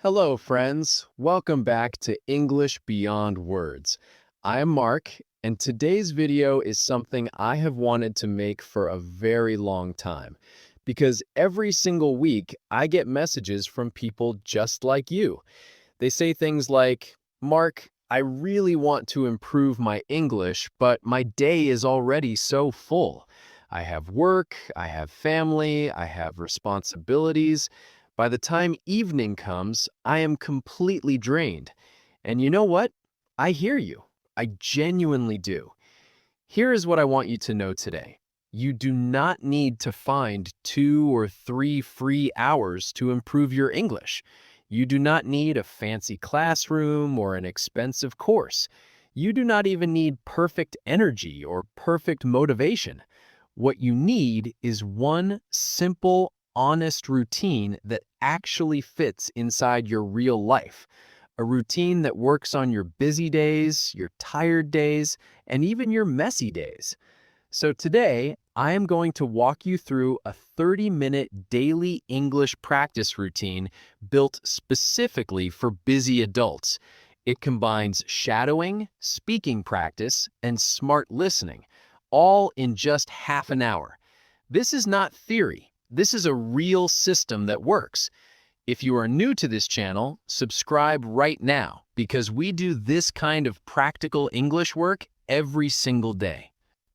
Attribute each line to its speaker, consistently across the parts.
Speaker 1: Hello, friends. Welcome back to English Beyond Words. I'm Mark, and today's video is something I have wanted to make for a very long time because every single week I get messages from people just like you. They say things like, Mark, I really want to improve my English, but my day is already so full. I have work, I have family, I have responsibilities. By the time evening comes, I am completely drained. And you know what? I hear you. I genuinely do. Here is what I want you to know today. You do not need to find 2 or 3 free hours to improve your English. You do not need a fancy classroom or an expensive course. You do not even need perfect energy or perfect motivation. What you need is one simple, honest routine that actually fits inside your real life. A routine that works on your busy days, your tired days, and even your messy days. So today, I am going to walk you through a 30-minute daily English practice routine built specifically for busy adults. It combines shadowing, speaking practice, and smart listening, all in just half an hour. This is not theory. This is a real system that works. If you are new to this channel, subscribe right now because we do this kind of practical English work every single day.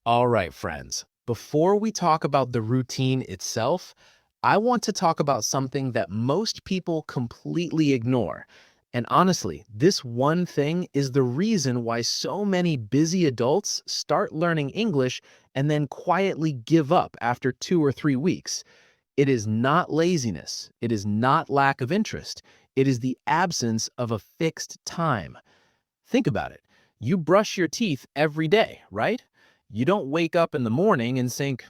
Speaker 1: All right, friends, before we talk about the routine itself, I want to talk about something that most people completely ignore. And honestly, this one thing is the reason why so many busy adults start learning English and then quietly give up after 2 or 3 weeks. It is not laziness. It is not lack of interest. It is the absence of a fixed time. Think about it. You brush your teeth every day, right? You don't wake up in the morning and think,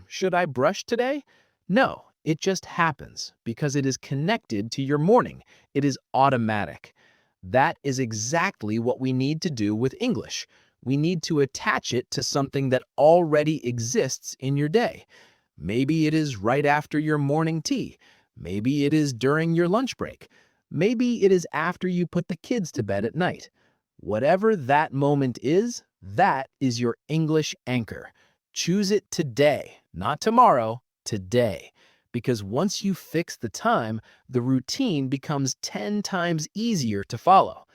Speaker 1: should I brush today? No, it just happens because it is connected to your morning. It is automatic. That is exactly what we need to do with English. We need to attach it to something that already exists in your day. Maybe it is right after your morning tea. Maybe it is during your lunch break. Maybe it is after you put the kids to bed at night. Whatever that moment is, that is your English anchor. Choose it today, not tomorrow, today. Because once you fix the time, the routine becomes 10 times easier to follow.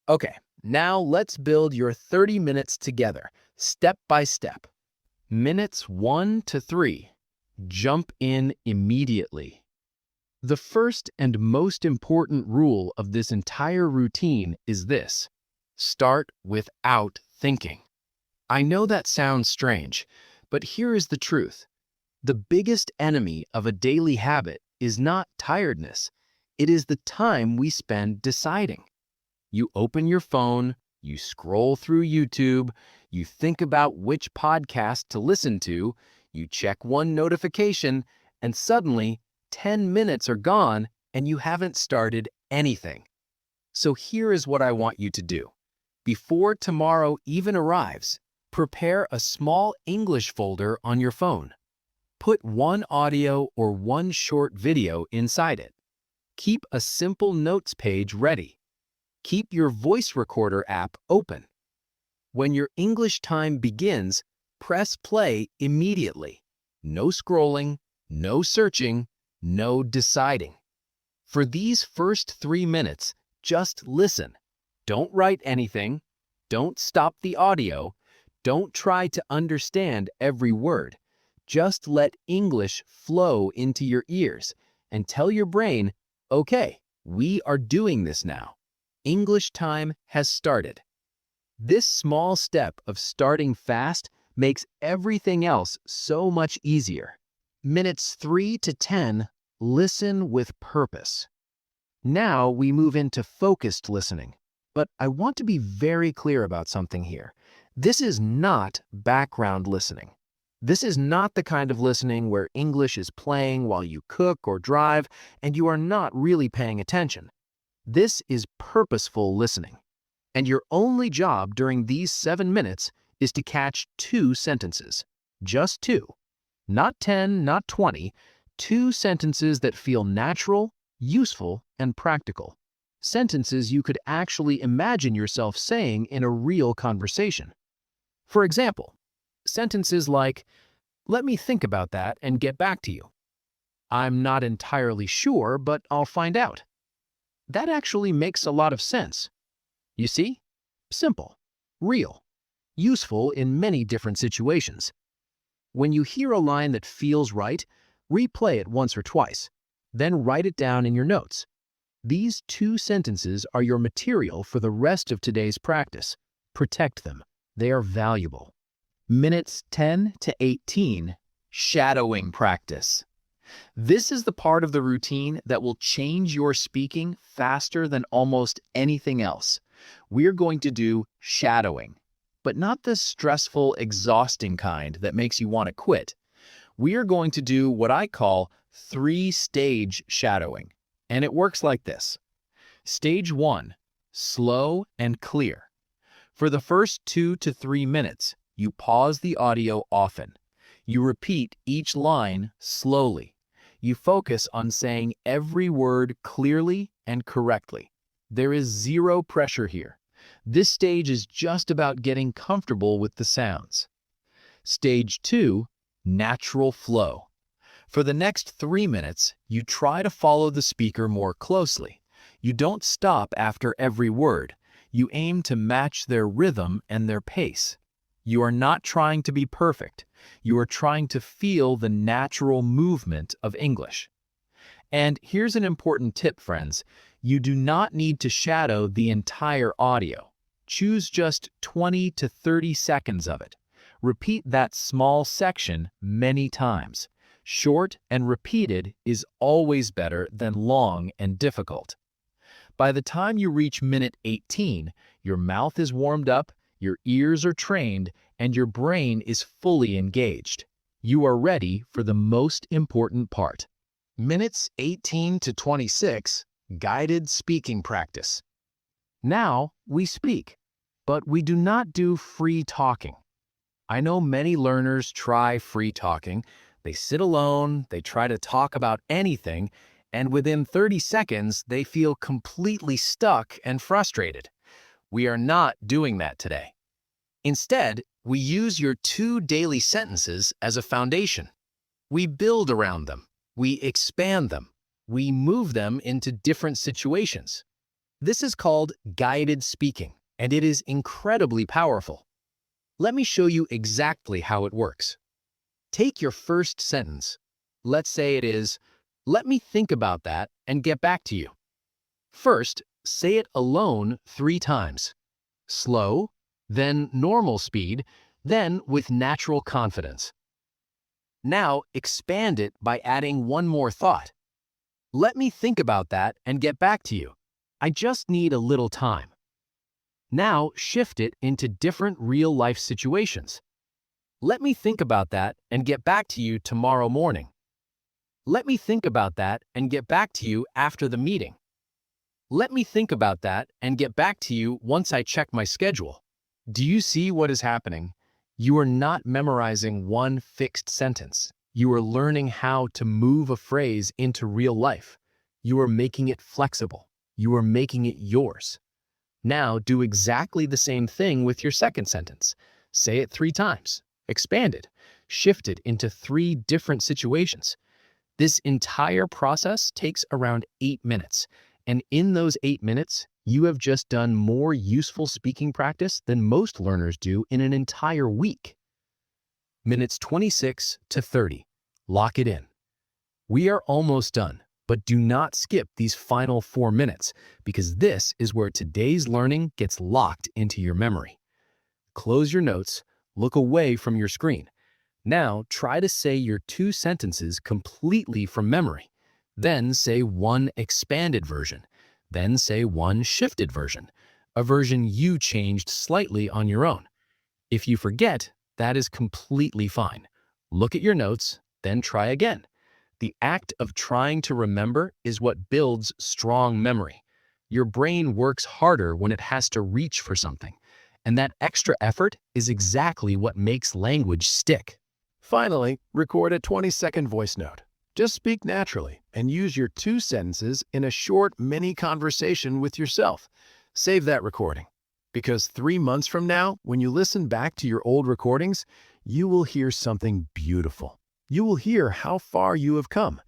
Speaker 1: Okay, now let's build your 30 minutes together, step by step. Minutes 1 to 3. Jump in immediately. The first and most important rule of this entire routine is this: start without thinking. I know that sounds strange, but here is the truth. The biggest enemy of a daily habit is not tiredness. It is the time we spend deciding. You open your phone, you scroll through YouTube, you think about which podcast to listen to, you check one notification, and suddenly 10 minutes are gone and you haven't started anything. So here is what I want you to do. Before tomorrow even arrives, prepare a small English folder on your phone. Put one audio or one short video inside it. Keep a simple notes page ready. Keep your voice recorder app open. When your English time begins, press play immediately. No scrolling, no searching, no deciding. For these first 3 minutes, just listen. Don't write anything. Don't stop the audio. Don't try to understand every word. Just let English flow into your ears and tell your brain, okay, we are doing this now. English time has started. This small step of starting fast makes everything else so much easier. Minutes 3 to 10, listen with purpose. Now we move into focused listening. But I want to be very clear about something here. This is not background listening. This is not the kind of listening where English is playing while you cook or drive and you are not really paying attention. This is purposeful listening. And your only job during these 7 minutes is to catch 2 sentences. Just 2. Not 10, not 20. 2 sentences that feel natural, useful, and practical.
Speaker 2: sentences you could actually imagine yourself saying in a real conversation. For example, sentences like, "Let me think about that and get back to you." "I'm not entirely sure, but I'll find out." That actually makes a lot of sense. You see? Simple, real, useful in many different situations. When you hear a line that feels right, replay it once or twice, then write it down in your notes. These 2 sentences are your material for the rest of today's practice. Protect them. They are valuable. Minutes 10 to 18, shadowing practice. This is the part of the routine that will change your speaking faster than almost anything else. We're going to do shadowing, but not the stressful, exhausting kind that makes you want to quit. We are going to do what I call 3-stage shadowing, and it works like this. Stage 1, slow and clear. For the first 2 to 3 minutes, you pause the audio often. You repeat each line slowly. You focus on saying every word clearly and correctly. There is zero pressure here. This stage is just about getting comfortable with the sounds. Stage 2, natural flow. For the next 3 minutes, you try to follow the speaker more closely. You don't stop after every word. You aim to match their rhythm and their pace. You are not trying to be perfect. You are trying to feel the natural movement of English. And here's an important tip, friends. You do not need to shadow the entire audio. Choose just 20 to 30 seconds of it. Repeat that small section many times. Short and repeated is always better than long and difficult. By the time you reach minute 18, your mouth is warmed up, your ears are trained, and your brain is fully engaged. You are ready for the most important part. Minutes 18 to 26, guided speaking practice. Now we speak, but we do not do free talking. I know many learners try free talking. They sit alone, they try to talk about anything, and within 30 seconds, they feel completely stuck and frustrated. We are not doing that today. Instead, we use your 2 daily sentences as a foundation. We build around them. We expand them. We move them into different situations. This is called guided speaking, and it is incredibly powerful. Let me show you exactly how it works. Take your first sentence. Let's say it is, "Let me think about that and get back to you." First, say it alone 3 times. Slow, then normal speed, then with natural confidence. Now, expand it by adding one more thought. "Let me think about that and get back to you. I just need a little time." Now, shift it into different real-life situations. "Let me think about that and get back to you tomorrow morning." "Let me think about that and get back to you after the meeting." "Let me think about that and get back to you once I check my schedule." Do you see what is happening? You are not memorizing one fixed sentence. You are learning how to move a phrase into real life. You are making it flexible. You are making it yours. Now do exactly the same thing with your second sentence. Say it 3 times. Expand it. Shift it into 3 different situations. This entire process takes around 8 minutes. And in those 8 minutes, you have just done more useful speaking practice than most learners do in an entire week. Minutes 26 to 30. Lock it in. We are almost done, but do not skip these final 4 minutes because this is where today's learning gets locked into your memory. Close your notes, look away from your screen. Now try to say your 2 sentences completely from memory. Then say one expanded version. Then say one shifted version, a version you changed slightly on your own. If you forget, that is completely fine. Look at your notes, then try again. The act of trying to remember is what builds strong memory. Your brain works harder when it has to reach for something, and that extra effort is exactly what makes language stick. Finally, record a 20-second voice note. Just speak naturally and use your 2 sentences in a short mini conversation with yourself. Save that recording, because 3 months from now, when you listen back to your old recordings, you will hear something beautiful. You will hear how far you have come.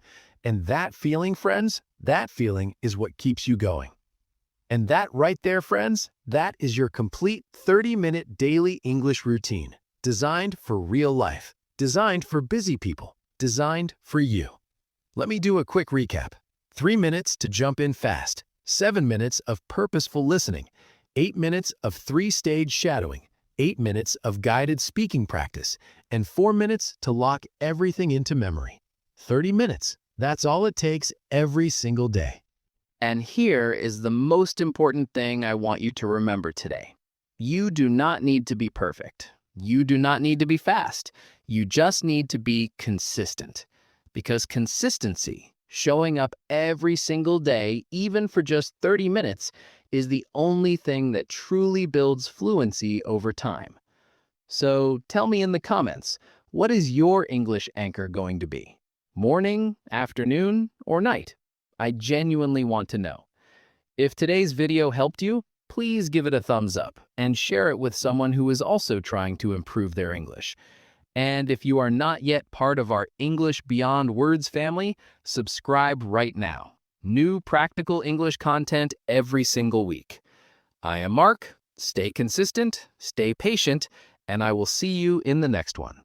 Speaker 2: And that feeling, friends, that feeling is what keeps you going. And that right there, friends, that is your complete 30-minute daily English routine, designed for real life, designed for busy people, designed for you. Let me do a quick recap. 3 minutes to jump in fast, 7 minutes of purposeful listening, 8 minutes of 3-stage shadowing, 8 minutes of guided speaking practice, and 4 minutes to lock everything into memory. 30 minutes. That's all it takes every single day.
Speaker 1: And here is the most important thing I want you to remember today. You do not need to be perfect. You do not need to be fast. You just need to be consistent. Because consistency, showing up every single day, even for just 30 minutes, is the only thing that truly builds fluency over time. So tell me in the comments, what is your English anchor going to be? Morning, afternoon, or night? I genuinely want to know. If today's video helped you, please give it a thumbs up and share it with someone who is also trying to improve their English. And if you are not yet part of our English Beyond Words family, subscribe right now. New practical English content every single week. I am Mark. Stay consistent, stay patient, and I will see you in the next one.